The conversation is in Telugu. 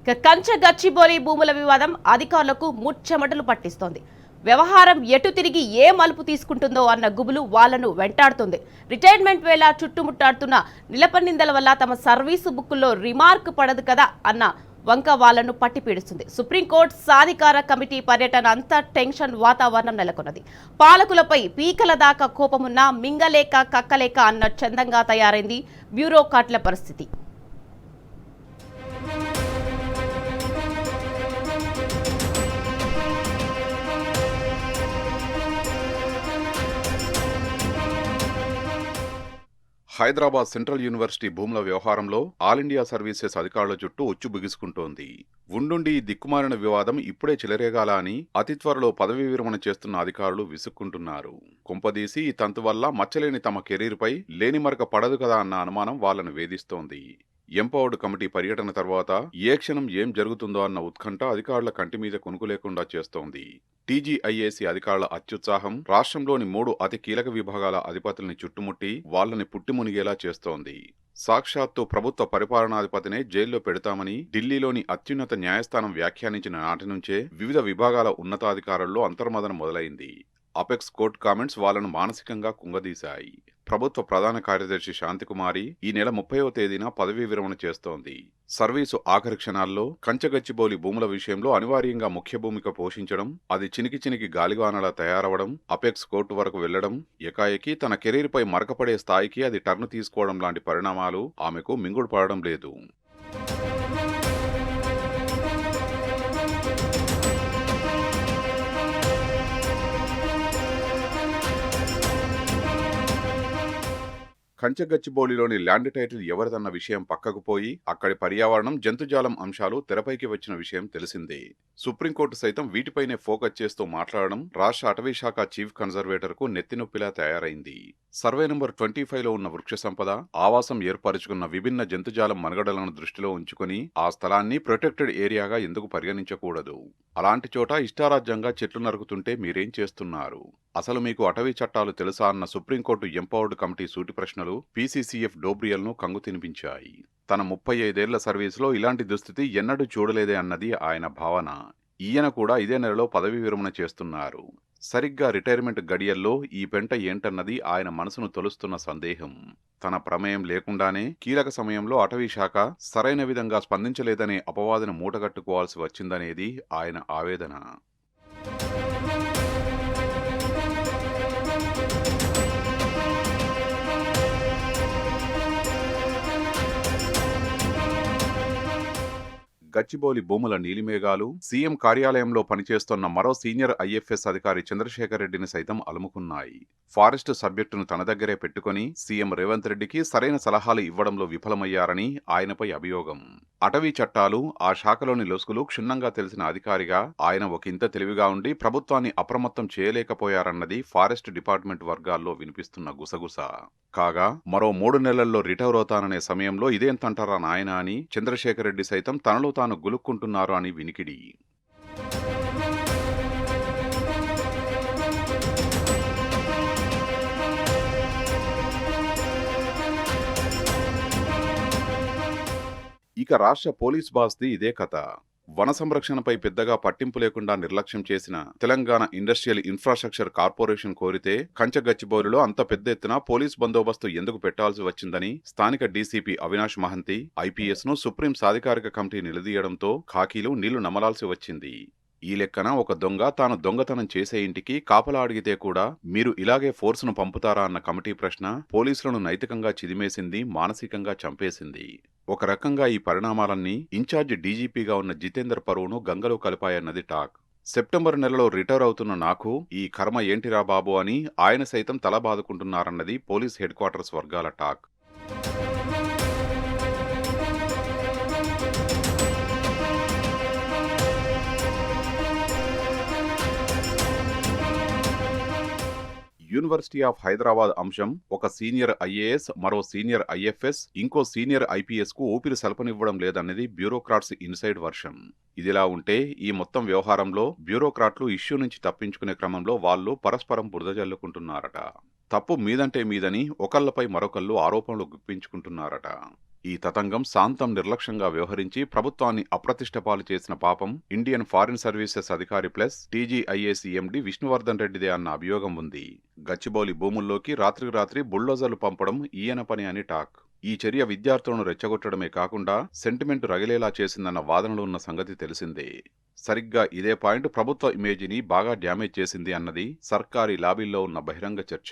ఇక కంచె గచ్చిబౌలి భూముల వివాదం అధికారులకు ముచ్చెమటలు పట్టిస్తోంది. వ్యవహారం ఎటు తిరిగి ఏ మలుపు తీసుకుంటుందో అన్న గుబులు వాళ్లను వెంటాడుతుంది. రిటైర్మెంట్ వేళ చుట్టుముట్టాడుతున్న నిలపనిందల వల్ల తమ సర్వీసు బుక్కుల్లో రిమార్క్ పడదు కదా అన్న వంక వాళ్లను పట్టిపీడుస్తుంది. సుప్రీంకోర్టు సాధికార కమిటీ పర్యటన అంతా టెన్షన్ వాతావరణం నెలకొన్నది. పాలకులపై పీకల దాకా కోపమున్నా మింగలేక కక్కలేక అన్న చందంగా తయారైంది బ్యూరోక్రాట్ల పరిస్థితి. హైదరాబాద్ సెంట్రల్ యూనివర్సిటీ భూముల వ్యవహారంలో ఆల్ ఇండియా సర్వీసెస్ అధికారుల చుట్టూ ఉచ్చు బిగుసుకుంటోంది. ఉండుండి ఈ దిక్కుమాలిన వివాదం ఇప్పుడే చెలరేగాల అని అతి త్వరలో పదవీ విరమణ చేస్తున్న అధికారులు విసుక్కుంటున్నారు. కొంపదీసి ఈ తంతు వల్ల మచ్చలేని తమ కెరీర్పై లేనిమరక పడదు కదా అన్న అనుమానం వాళ్ళను వేధిస్తోంది. ఎంపవర్డ్ కమిటీ పర్యటన తర్వాత ఏ క్షణం ఏం జరుగుతుందో అన్న ఉత్కంఠ అధికారుల కంటి మీద కొనుకు లేకుండా చేస్తోంది. టీజీఐఏసీ అధికారుల అత్యుత్సాహం రాష్ట్రంలోని 3 అతి కీలక విభాగాల అధిపతుల్ని చుట్టుముట్టి వాళ్లని పుట్టిమునిగేలా చేస్తోంది. సాక్షాత్తు ప్రభుత్వ పరిపాలనాధిపతినే జైల్లో పెడతామని ఢిల్లీలోని అత్యున్నత న్యాయస్థానం వ్యాఖ్యానించిన నాటి నుంచే వివిధ విభాగాల ఉన్నతాధికారుల్లో అంతర్మదనం మొదలైంది. అపెక్స్ కోర్టు కామెంట్స్ వాళ్లను మానసికంగా కుంగదీశాయి. ప్రభుత్వ ప్రధాన కార్యదర్శి శాంతికుమారి ఈ నెల 30వ తేదీన పదవీ విరమణ చేస్తోంది. సర్వీసు ఆఖరి క్షణాల్లో కంచెగచ్చిబౌలి భూముల విషయంలో అనివార్యంగా ముఖ్య భూమిక పోషించడం, అది చినికి గాలివానలా తయారవడం, అపెక్స్ కోర్టు వరకు వెళ్లడం, ఏకాఏకి తన కెరీర్పై మరకపడే స్థాయికి అది టర్న్ తీసుకోవడం లాంటి పరిణామాలు ఆమెకు మింగుడు పడడం లేదు. కంచెగచ్చిబౌలిలోని ల్యాండ్ టైటిల్ ఎవరిదన్న విషయం పక్కకు పోయి అక్కడి పర్యావరణం, జంతుజాలం అంశాలు తెరపైకి వచ్చిన విషయం తెలిసిందే. సుప్రీంకోర్టు సైతం వీటిపైనే ఫోకస్ చేస్తూ మాట్లాడడం రాష్ట్ర అటవీ శాఖ చీఫ్ కన్జర్వేటర్ కు నెత్తినొప్పిలా తయారైంది. సర్వే నంబర్ 25లో ఉన్న వృక్ష సంపద, ఆవాసం ఏర్పరచుకున్న విభిన్న జంతుజాలం మనుగడలను దృష్టిలో ఉంచుకుని ఆ స్థలాన్ని ప్రొటెక్టెడ్ ఏరియాగా ఎందుకు పరిగణించకూడదు? అలాంటి చోట ఇష్టారాజ్యంగా చెట్లు నరుకుతుంటే మీరేం చేస్తున్నారు? అసలు మీకు అటవీ చట్టాలు తెలుసా అన్న సుప్రీంకోర్టు ఎంపవర్డ్ కమిటీ సూటి ప్రశ్నలు పీసీసీఎఫ్ డోబ్రియల్ను కంగు తినిపించాయి. తన 35 ఏళ్ల సర్వీసులో ఇలాంటి దుస్థితి ఎన్నడూ చూడలేదే అన్నది ఆయన భావన. ఈయన కూడా ఇదే నెలలో పదవీ విరమణ చేస్తున్నారు. సరిగ్గా రిటైర్మెంట్ గడియల్లో ఈ పెంట ఏంటన్నది ఆయన మనసును తొలుస్తున్న సందేహం. తన ప్రమేయం లేకుండానే కీలక సమయంలో అటవీ శాఖ సరైన విధంగా స్పందించలేదనే అపవాదును మూటగట్టుకోవాల్సి వచ్చిందనేది ఆయన ఆవేదన. గచ్చిబౌలి భూముల నీలిమేఘాలు సీఎం కార్యాలయంలో పనిచేస్తున్న మరో సీనియర్ ఐఎఫ్ఎస్ అధికారి చంద్రశేఖర్ రెడ్డిని సైతం అలుముకున్నాయి. ఫారెస్ట్ సబ్జెక్టును తన దగ్గరే పెట్టుకుని సీఎం రేవంత్ రెడ్డికి సరైన సలహాలు ఇవ్వడంలో విఫలమయ్యారని ఆయనపై అభియోగం. అటవీ చట్టాలు, ఆ శాఖలోని లొసుగులు క్షుణ్ణంగా తెలిసిన అధికారిగా ఆయన ఒకంత తెలివిగా ఉండి ప్రభుత్వాన్ని అప్రమత్తం చేయలేకపోయారన్నది ఫారెస్ట్ డిపార్ట్మెంట్ వర్గాల్లో వినిపిస్తున్న గుసగుస. కాగా మరో 3 నెలల్లో రిటైర్ అవుతాననే సమయంలో ఇదేంతంటారా నాయనా అని చంద్రశేఖర్ రెడ్డి సైతం తనలో తాను గులుక్కుంటున్నారు అని వినికిడి. ఇక రాష్ట్ర పోలీస్ బాస్ది ఇదే కథ. వన సంరక్షణపై పెద్దగా పట్టింపు లేకుండా నిర్లక్ష్యం చేసిన తెలంగాణ ఇండస్ట్రియల్ ఇన్ఫ్రాస్ట్రక్చర్ కార్పొరేషన్ కోరితే కంచెగచ్చిబౌలిలో అంత పెద్ద ఎత్తున పోలీస్ బందోబస్తు ఎందుకు పెట్టాల్సి వచ్చిందని స్థానిక డీసీపీ అవినాష్ మహంతి ఐపీఎస్ ను సుప్రీం సాధికారిక కమిటీ నిలదీయడంతో ఖాకీలు నీళ్లు నమలాల్సి వచ్చింది. ఈ లెక్కన ఒక దొంగ తాను దొంగతనం చేసే ఇంటికి కాపలా అడిగితే కూడా మీరు ఇలాగే ఫోర్సును పంపుతారా అన్న కమిటీ ప్రశ్న పోలీసులను నైతికంగా చిదిమేసింది, మానసికంగా చంపేసింది. ఒక రకంగా ఈ పరిణామాలన్నీ ఇన్ఛార్జి డీజీపీగా ఉన్న జితేందర్ పరువును గంగలో కలిపాయన్నది టాక్. సెప్టెంబర్ నెలలో రిటైర్ అవుతున్న నాకు ఈ కర్మ ఏంటిరా బాబు అని ఆయన సైతం తల బాదుకుంటున్నారన్నది పోలీస్ హెడ్ క్వార్టర్స్ వర్గాల టాక్. యూనివర్సిటీ ఆఫ్ హైదరాబాద్ అంశం ఒక సీనియర్ ఐఏఎస్, మరో సీనియర్ ఐఎఫ్ఎస్, ఇంకో సీనియర్ ఐపీఎస్ కు ఊపిరి సలపనివ్వడం లేదన్నది బ్యూరోక్రాట్స్ ఇన్సైడ్ వర్షన్. ఇదిలా ఉంటే ఈ మొత్తం వ్యవహారంలో బ్యూరోక్రాట్లు ఇష్యూ నుంచి తప్పించుకునే క్రమంలో వాళ్ళు పరస్పరం బురద జల్లుకుంటున్నారట. తప్పు మీదంటే మీదని ఒకళ్లపై మరొకళ్ళు ఆరోపణలు గుప్పించుకుంటున్నారట. ఈ తతంగం శాంతం నిర్లక్ష్యంగా వ్యవహరించి ప్రభుత్వాన్ని అప్రతిష్టపాలు చేసిన పాపం ఇండియన్ ఫారిన్ సర్వీసెస్ అధికారి ప్లస్ టీజీఐఏసీ ఎండీ విష్ణువర్ధన్ రెడ్డిదే అన్న అభియోగం ఉంది. గచ్చిబౌలి భూముల్లోకి రాత్రికి రాత్రి బుల్డోజర్లు పంపడం ఈయన పని అని టాక్. ఈ చర్య విద్యార్థులను రెచ్చగొట్టడమే కాకుండా సెంటిమెంట్ రగిలేలా చేసిందన్న వాదనలు ఉన్న సంగతి తెలిసిందే. సరిగ్గా ఇదే పాయింట్ ప్రభుత్వ ఇమేజీని బాగా డ్యామేజ్ చేసింది అన్నది సర్కారీ లాబీల్లో ఉన్న బహిరంగ చర్చ.